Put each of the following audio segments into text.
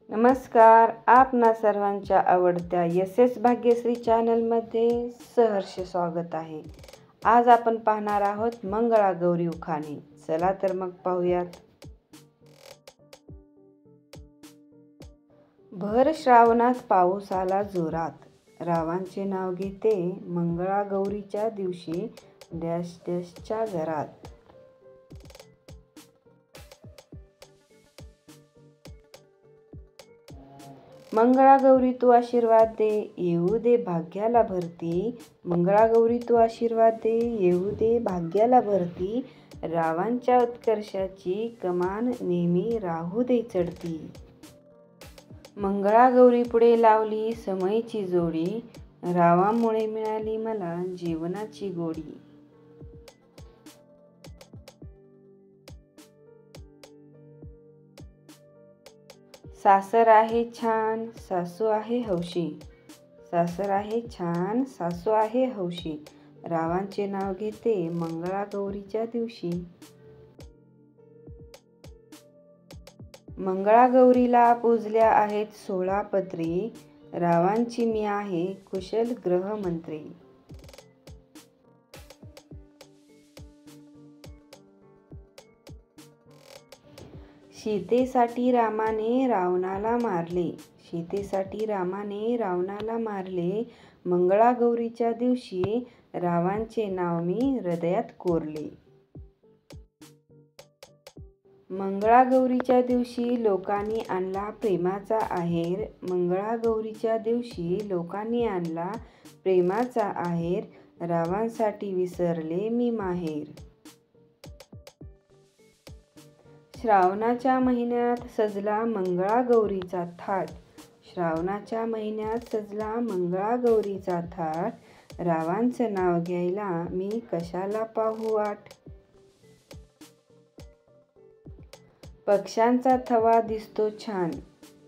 नमस्कार, आपणा सर्वांच्या आवडत्या एस भाग्यश्री चॅनलमध्ये सहर्ष स्वागत आहे। आज आपण पाहणार आहोत मंगळागौरी उखाणे। चला तर मग पाहूयात। भर श्रावणात पाऊस आला जोरात, रावांचे नाव घेते मंगळागौरीच्या दिवशी डॅश डॅशच्या घरात। मंगळागौरी तू आशीर्वाद दे, येऊ दे भाग्याला भरती। मंगळागौरी तू आशीर्वाद दे, येऊ दे भाग्याला भरती। रावांच्या उत्कर्षाची कमान नेहमी राहू दे चढती। मंगळागौरी पुढे लावली समईची जोडी, रावामुळे मिळाली मला जीवनाची गोडी। सासर आहे छान, सासू आहे हौशी। सासर आहे छान, सासू आहे हौशी। रावांचे नाव घेते मंगळागौरीच्या दिवशी। मंगळागौरीला पूजल्या आहेत 16 पत्री, रावांची मी आहे कुशल गृहमंत्री। सीतेसाठी रामाने रावणाला मारले, सीतेसाठी रामाने रावणाला मारले। मंगळागौरीच्या दिवशी रावांचे नाव मी हृदयात कोरले। मंगळागौरीच्या दिवशी लोकांनी आणला प्रेमाचा आहेर, मंगळागौरीच्या दिवशी लोकांनी आणला प्रेमाचा आहेर। रावांसाठी विसरले मी माहेर। श्रावणाच्या महिन्यात सजला मंगळागौरीचा थाट, श्रावणाच्या महिन्यात सजला मंगळागौरीचा थाट। रावांचं नाव घ्यायला मी कशाला पाहू वाट। पक्ष्यांचा थवा दिसतो छान,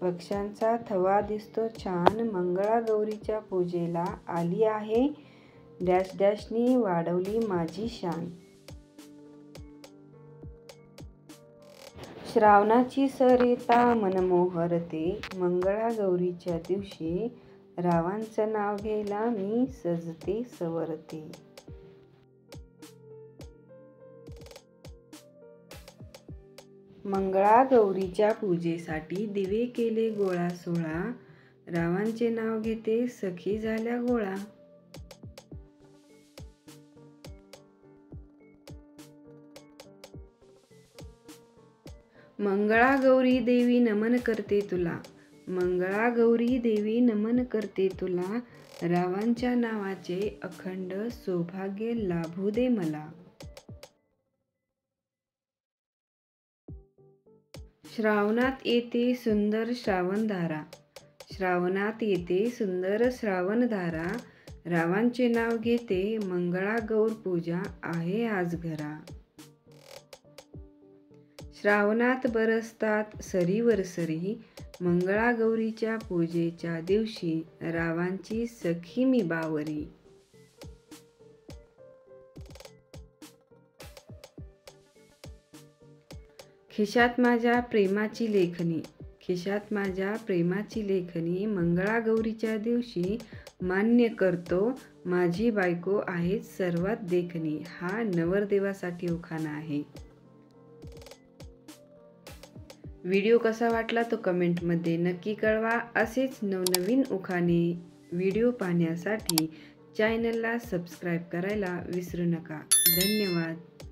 पक्ष्यांचा थवा दिसतो छान। मंगळागौरीच्या पूजेला आली आहे, डॅश डॅशनी वाढवली माझी शान। श्रावणाची सर येता मन मोहरते, मंगळागौरीच्या दिवशी रावांचं नाव घ्यायला मी सजते सवरते। मंगळागौरीच्या पूजेसाठी दिवे केले गोळा 16, रावांचे नाव घेते सखी झाल्या गोळा। मंगळागौरी देवी नमन करते तुला, मंगळागौरी देवी नमन करते तुला। रावांच्या नावाचे अखंड सौभाग्य लाभू दे मला। श्रावणात येते सुंदर श्रावणधारा, श्रावणात येते सुंदर श्रावणधारा। रावांचे नाव घेते मंगळागौर पूजा आहे आज घरा। श्रावणात बरसतात सरीवर सरी, मंगळागौरीच्या पूजेच्या दिवशी रावांची सखी मी बावरी। खिशात माझ्या प्रेमाची लेखणी, खिशात माझ्या प्रेमाची लेखणी। मंगळागौरीच्या दिवशी मान्य करतो माझी बायको आहे सर्वात देखणी। हा नवरदेवासाठी उखाणा आहे। व्हिडिओ कसा वाटला तो कमेंटमध्ये नक्की कळवा। असेच नवनवीन उखाणे व्हिडिओ पाहण्यासाठी चॅनलला सबस्क्राईब करायला विसरू नका। धन्यवाद।